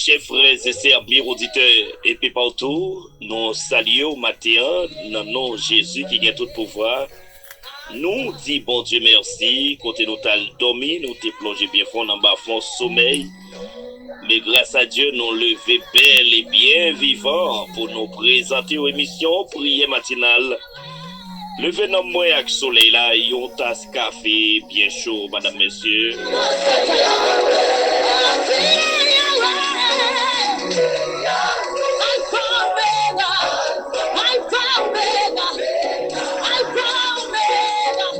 Chers frères et sœurs, bien auditeurs et peu partout, nous saluons matin dans le nom de Jésus qui a tout pouvoir. Nous disons bon Dieu merci, côté nous t'as dormi, nous t'es plongé bien fond dans bas fond sommeil. Mais grâce à Dieu, nous levé bel et bien vivants pour nous présenter aux émissions prière matinale. Levez dans moi avec soleil là, yon tasse café bien chaud, madame, messieurs.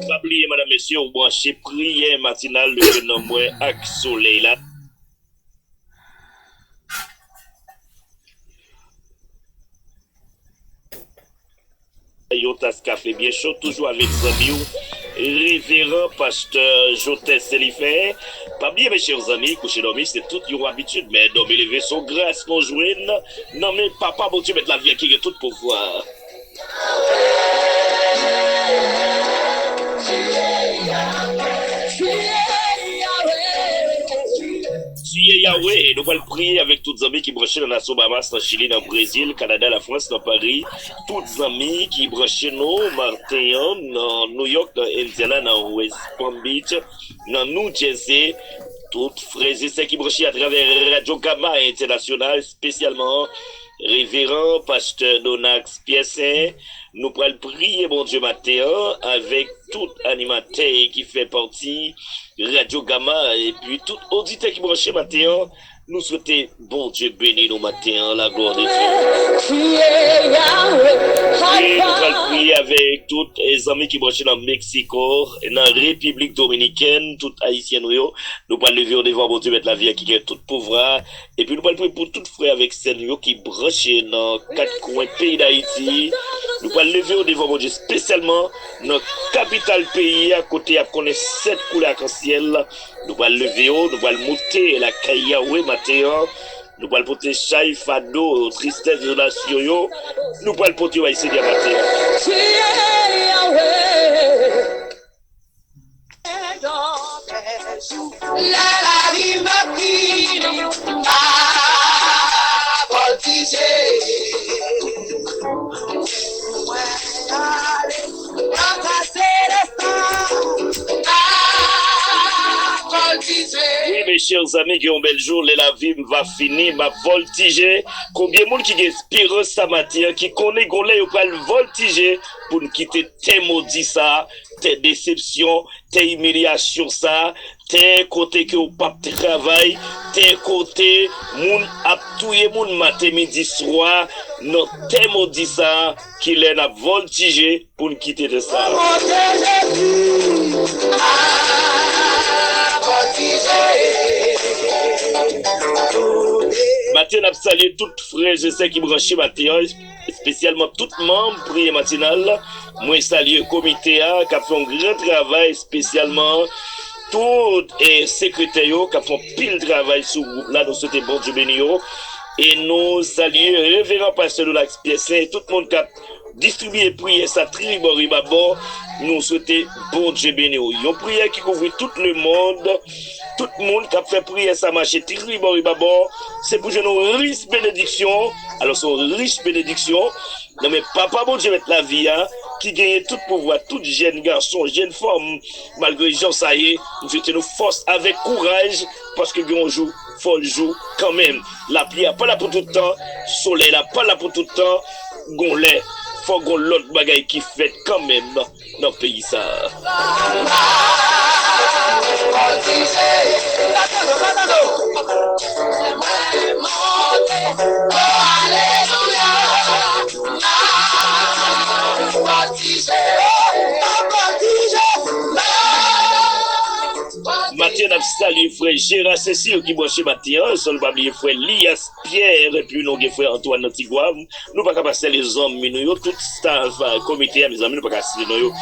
Pas oublier, madame, messieurs, ou brancher prière matinale, levez dans moi avec soleil là. Yon tasse café bien chaud, toujours avec amis, révérend pasteur Jotel Selifé. Pas bien, mes chers amis, coucher dormir, c'est toute une habitude, mais dormir lever son grâce, mon joint. Non, mais papa, bon Dieu, mettre la vie qui a tout pouvoir. Tu es Yahweh, nous allons prier avec tous les amis qui branchent dans la Bahamas, dans Chili, dans le Brésil, Canada, la France, dans Paris. Tous les amis qui branchent nous, Martin, dans New York, dans Indiana, dans West Palm Beach, dans New Jersey. Toutes frères et sœurs qui branchent à travers Radio Gamma International, spécialement révérend pasteur Donax Piessin. Nous allons prier, bon Dieu, matin, avec tout animateur qui fait partie Radio Gamma et puis tout auditeur qui branche matin. Nous souhaitons, bon Dieu, bénir nos matins, la gloire de Dieu. Et nous allons prier avec tous les amis qui branchent dans le Mexico, dans la République Dominicaine, tout haïtien, nous allons lever au devant, bon Dieu, mettre la vie qui est toute pauvre. Et puis nous allons prier pour tout frère avec celles qui branchent dans 4 coins pays d'Haïti. Nous allons lever au devant, bon Dieu, spécialement dans la capitale pays, à côté, à connaître 7 couleurs arc-en-ciel. Nous allons lever, nous allons monter la Kayaoué matin. Nous allons porter chai, fado, tristesse de la sioyo. Nous allons porter ici des matin. Oui, mes chers amis qui ont bel jour, la vie va finir, va voltiger. Combien de monde qui espère ça matin, qui connaît Golé, ou va voltiger pour nous quitter tes maudits ça, tes déceptions, tes humiliations ça, tes côtés que ou pas travail, tes côtés, moun ap touye moun matin, midi, soir, non, tes maudits ça, qui les a voltigé pour nous quitter de ça. Matin, on a salué toutes frères et sœurs qui branchent matin, spécialement toutes membres prière matinale. Moi, salué le comité qui a fait un grand travail, spécialement tous les secrétaires qui ont fait pile travail sur le groupe là. Nous souhaitons bon Dieu béni. Et nous saluons le révérend pasteur de l'Axe Piessin, tout le monde qui a distribué prière, sa tribu, nous souhaitons bon Dieu béni. Une prière qui couvre tout le monde. Tout le monde qui a fait prière, ça marche. C'est pour que nous riches bénédictions. Alors, c'est une riche bénédiction. Non, mais papa, bon Dieu, mettre la vie, hein, qui gagne tout pouvoir, tout jeune garçon, jeune femme, malgré les gens, ça y est, nous faisons nos forces avec courage, parce que on joue, faut le jouer quand même. La pluie n'est pas là pour tout le temps, le soleil n'est pas là pour tout le temps, gonlait, faut qu'on l'autre bagaille qui fait quand même dans le pays, ça. Mathieu n'a salué frère Gérard Cécile qui branche Mathieu, seul pas oublier frère Lias Pierre et puis nous frère Antoine Antigua. Nous pas capable passer les hommes nous tout staff comité mes amis nous pas capable nous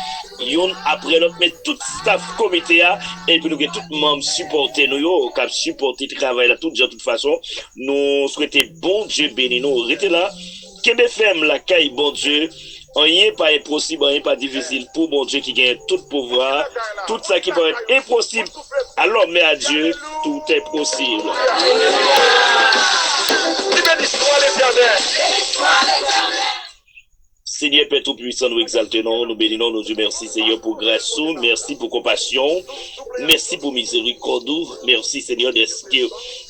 yon après l'autre mais tout staff comité et puis nous tout membres supporter nous cap supporter travail là tout de toute façon nous souhaiter bon Dieu béni nous rester là Québec FM la caille bon Dieu. Rien pas impossible, rien pas difficile pour bon Dieu qui gagne tout pouvoir, tout ça qui peut être impossible. Alors, mais à Dieu, tout est possible. Bénis-toi l'Éternel. Seigneur Père Tout-Puissant, nous exaltons, nous bénissons, nous disons merci Seigneur pour grâce, merci pour compassion, merci pour miséricorde, merci Seigneur d'être que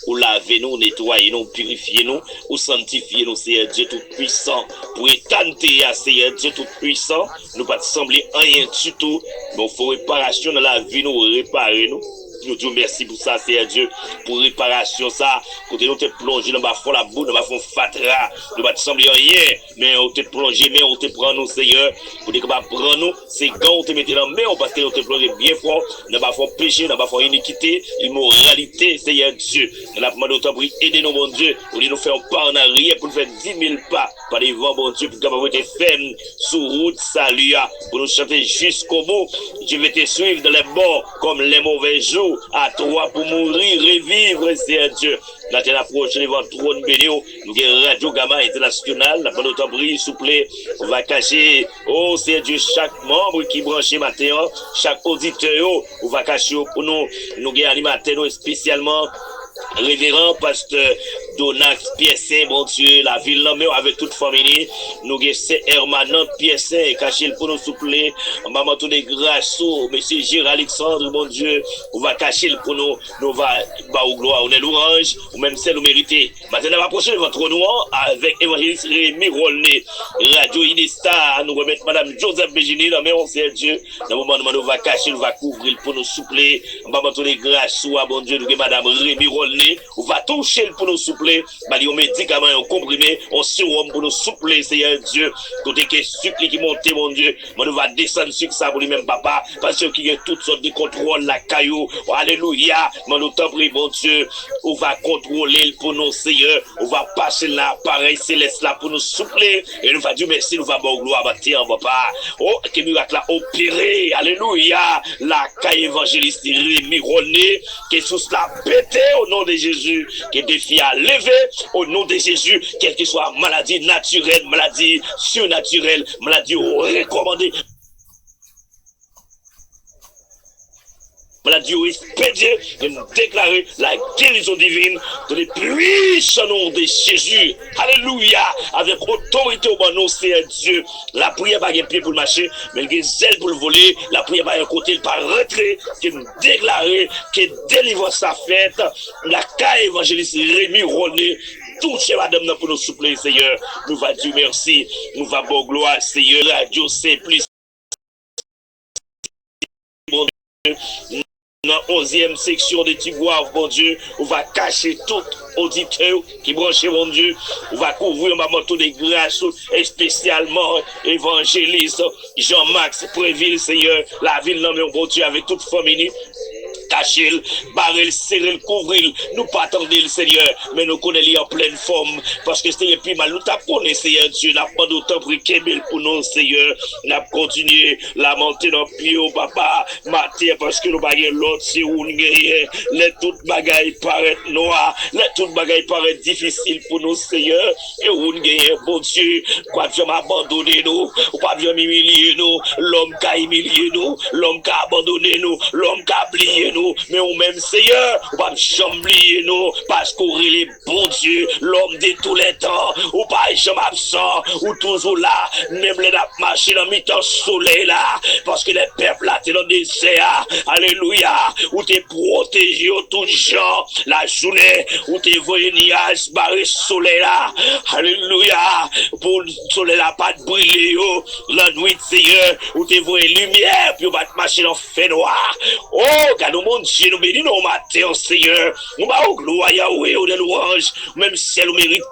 vous lavez nous, nettoyez nous, purifiez nous, vous sanctifiez nous, Seigneur Dieu Tout-Puissant, pour étendre à Seigneur Dieu Tout-Puissant, nous pas sembler rien du tout, mais il faut réparation dans la vie, nous réparer nous. Nous disons merci pour ça, Seigneur Dieu, pour réparation, ça. Côté nous te plongé dans ma fond la boue, dans ma fond fatra, nous pas te sembler rien, mais on te plongé, mais on te prend nous, Seigneur, pour dire que va prendre nous, c'est quand on te mettait dans la main, parce que on te plongé bien fort, dans ma fond péché, dans ma fond iniquité, immoralité, Seigneur Dieu. Nous avons demandé autant pour aider nous, bon Dieu, pour nous faire un pas en arrière, pour nous faire 10 000 pas, par devant, bon Dieu, pour capable de ferme, sur route, salut, pour nous chanter jusqu'au bout. Je vais te suivre dans les bons, comme les mauvais jours. À toi pour mourir, revivre, Seigneur Dieu. Nous avons approché devant le trône béni. Nous avons Radio Gamma International. Nous avons notre bris, s'il vous plaît. On va cacher, oh Seigneur Dieu, chaque membre qui branche matin, chaque auditeur, on va cacher pour nous. Nous avons animateur spécialement. Révérend pasteur Donax Piessin, bon Dieu, la ville là, mais avec toute famille, nous avons Hermanant Piessin, caché pour nous souffler, maman tout des grâces, monsieur Gérald Alexandre, bon Dieu, on va cacher pour nous, nous va, au gloire, on est l'orange, ou même celle nous méritez. Maintenant, on va approcher de votre noir avec évangéliste Rémi Rolné, Radio Idestar, nous remettre madame Joseph Bégini, mais on sait Dieu, dans le moment où nous va cacher, nous va couvrir pour nous souffler, maman tout des grâces, bon Dieu, nous avons madame Rémi Rolné, on va toucher pour nous soupler, on médicament, on comprimé, on sérum pour nous soupler, Seigneur Dieu. Côté que supplique qui monte, mon Dieu, on va descendre sur ça pour lui-même, papa, parce qu'il y a toutes sortes de contrôles, la caillou, alléluia, mais nous t'en prie, mon Dieu, on va contrôler pour nous, Seigneur, on va passer l'appareil céleste là pour nous soupler, et nous va dire merci, nous va bon gloire, bâtir, papa, oh, que miracle là opéré, alléluia, la caille évangéliste Rémi Rolné, que sous cela pété au nom de Jésus, que défi à lever au nom de Jésus, quelle que soit maladie naturelle, maladie surnaturelle, maladie recommandée, maladie expédiée, de nous déclarer la guérison divine dans les puissants nom de Jésus. Alléluia, avec autorité au bon nom, Seigneur Dieu. La prière pas un pied pour le marcher, mais il y a zèle pour le voler. La prière pas un côté, par retrait, que nous déclarer que délivrance sa fête. La caille évangéliste Rémi Rolné, tout chez madame pour nous soupler, Seigneur. Nous va dire merci, nous va bon gloire, Seigneur. Radio c'est plus. Bon Dieu. Dans la 11e section de Tigouave, mon Dieu, on va cacher tout auditeur qui branche, mon Dieu, on va couvrir ma moto de grâce, et spécialement évangéliste Jean-Max Préville, Seigneur, la ville, non, mais bon Dieu, avec toute famille. Cacher, barrer, serrer, couvrir, nous pas attendre le Seigneur, mais nous connaissons en pleine forme, parce que c'est plus mal, nous t'apprenons, Seigneur Dieu, n'a pas d'autant pris Kébel pour nous, Seigneur, n'a continué la montée dans le pied, papa, matin, parce que nous baguons l'autre, c'est où nous gagnons, les toutes bagailles paraissent noires, les toutes bagailles paraissent difficiles pour nous, Seigneur, et où nous gagnons, bon Dieu, quoi vient m'abandonner nous, quoi vient m'humilier nous, l'homme qui a humilié nous, l'homme qui a abandonné nous, l'homme qui a oublié nous, mais au même Seigneur, ou pas oublier nous, parce qu'on est les bons Dieu, l'homme de tous les temps, ou pas jamais absent, ou toujours là, même les marcher dans mi-temps soleil là, parce que les peuples là, t'es dans le désert, alléluia, ou t'es protégé au tout genre, la journée, où t'es voyé nuage, barré soleil là, alléluia, pour le soleil là, pas de briller, la nuit, Seigneur, où t'es voyé lumière, puis on va te marcher dans le fait noir, oh, regarde, mon Dieu, nous bénissons au matin, Seigneur. Nous va au gloire, Yahweh, au louange, même si elle mérite,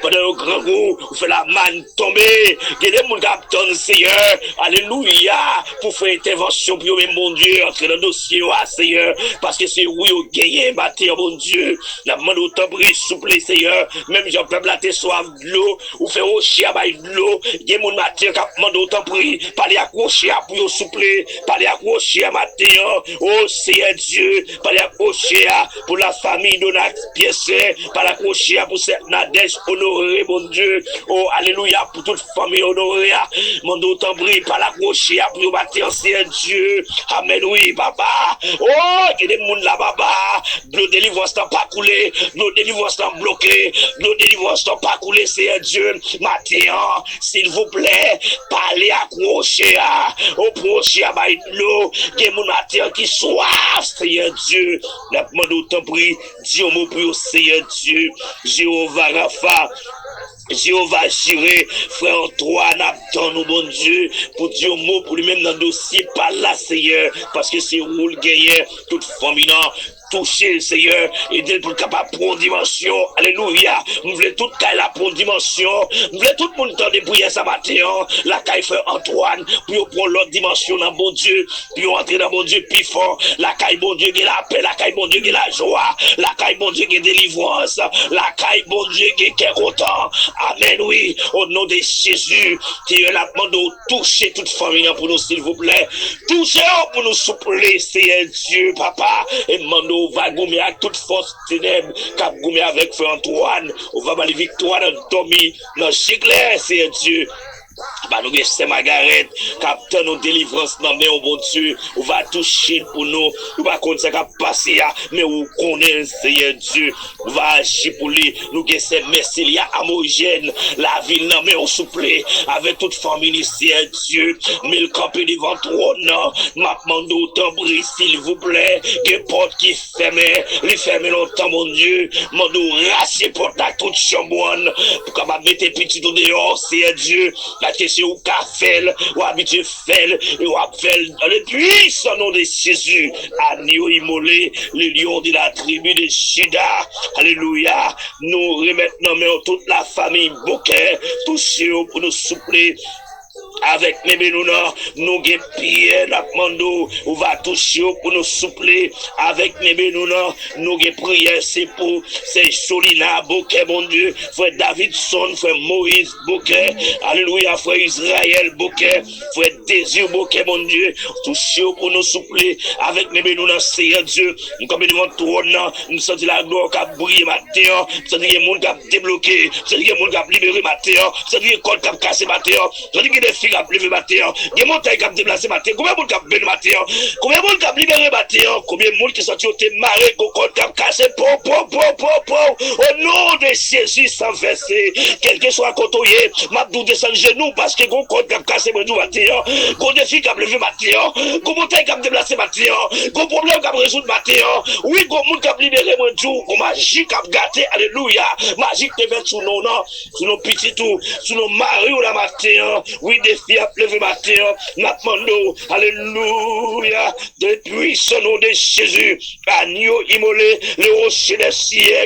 pendant le grand goût, vous faites la manne tomber. Il y a des gens qui attendent, Seigneur. Alléluia. Pour faire intervention, pour même, mon Dieu, entrer dans le dossier, Seigneur. Parce que c'est oui, au gagné, matin, mon Dieu. La demande au temps brise, souple, Seigneur. Même j'en peux blater soif de l'eau, ou faire au chien, de l'eau. Il y a des gens qui demandent au temps brise, pas les accrocher, pour souple, pas les accrocher, matin, oh, Seigneur. Seigneur Dieu, par l'accrocher pour la famille Donax Piessé, par l'accrocher pour cette Nadège honorée, mon Dieu. Oh, alléluia, pour toute famille honorée. Mon Dieu, t'en prie, par l'accrocher pour bâtir, Seigneur Dieu. Amen, oui, papa. Oh, il y a des gens là, papa. Nos délivrances n'ont pas coulé, nos délivrances n'ont bloqué, nos délivrances n'ont pas coulé, Seigneur Dieu. Maintenant, s'il vous plaît, parlez accrocher au prochain à l'eau, que mon matin qui soif, Seigneur Dieu. La demande autant prie, Dieu mot pour Seigneur Dieu, Jéhovah Rapha. Jéhovah Jiré, frère Antoine, attend nous, bon Dieu, pour dire mot pour lui-même dans le dossier, pas là, Seigneur, parce que c'est où le gagnant, toute famille, toucher, Seigneur, aider pour le capable pour dimension. Alléluia. Nous voulons tout caille la pour dimension. Nous voulons tout le monde temps de prier ça matin. La caille frère Antoine, pour prendre l'autre dimension dans bon Dieu, pour entrer dans bon Dieu plus fort. La caille bon Dieu qui la paix, la caille bon Dieu qui la joie, la caille bon Dieu qui délivrance, la caille bon Dieu qui est content. Amen, oui. Au nom de Jésus, qui est la demande de toucher toute famille pour nous, s'il vous plaît. Touchez pour nous soupler, Seigneur Dieu, papa, et demande on va gommer avec toute force ténèbres, cap gommer avec frère Antoine, on va aller victoire dans Tommy, dans Chiclet, c'est Dieu. Bah nous c'est Margaret, capteur nos délivrances dans mais bon Dieu, on va toucher pour nous, on va connaître ça qui passer mais on connaît Seigneur Dieu, on va agir pour lui, nous c'est merci il y a homogène, la ville non mais on souple avec toute famille Seigneur Dieu, mais le camper devant trône, m'a demandé autant bris s'il vous plaît, que porte qui ferme, les fermer longtemps mon Dieu, mando racher porte à toute chambre pour qu'on va mettre petit tout dehors Seigneur Dieu. La question ou qu'a fait, ou habitué fait, et ou a fait dans le puissant nom de Jésus, agneau immolé, le lion de la tribu de Juda. Alléluia. Nous remettons toute la famille Bouquet, toucher pour nous soupler. Avec mes bénounas, nous avons prié, nous on va toucher pour nous soupler. Avec mes bénounas, nous avons prié, c'est pour ces Solina Bouquet, mon Dieu, frère Davidson, frère Moïse Bouquet, alléluia, frère Israël Bouquet, frère Désir Bouquet, mon Dieu, toucher pour nous soupler. Avec mes bénounas, Seigneur Dieu, nous sommes devant le trône, nous sommes la gloire qui a brillé matin, nous sommes des gens qui ont débloqué, nous sommes des gens qui ont libéré matin, nous sommes des cordes qui ont cassé matin, nous sommes des filles qui ont levé matin, des montagnes qui ont déplacé matin, combien de monde qui ont béni matin, combien de monde qui ont libéré matin, combien de monde qui sont sortis marrés, qui ont cassé, au nom de Jésus sans verser, quel que soit côté, m'abdou descend le genou parce que gon code qui ont cassé matin, gon défi qui ont levé matin, gon montagne qui ont déplacé matin, gon problème qui ont résoudre matin, oui, gon monde qui ont libéré matin, gon magie qui ont gâté, alléluia, magie qui devait sous nos petits tout, sous nos maris ou la matin, oui, des filles à lever matin, n'attendons, alléluia, depuis ce nom de Jésus, agneau immolé, le rocher des siècles,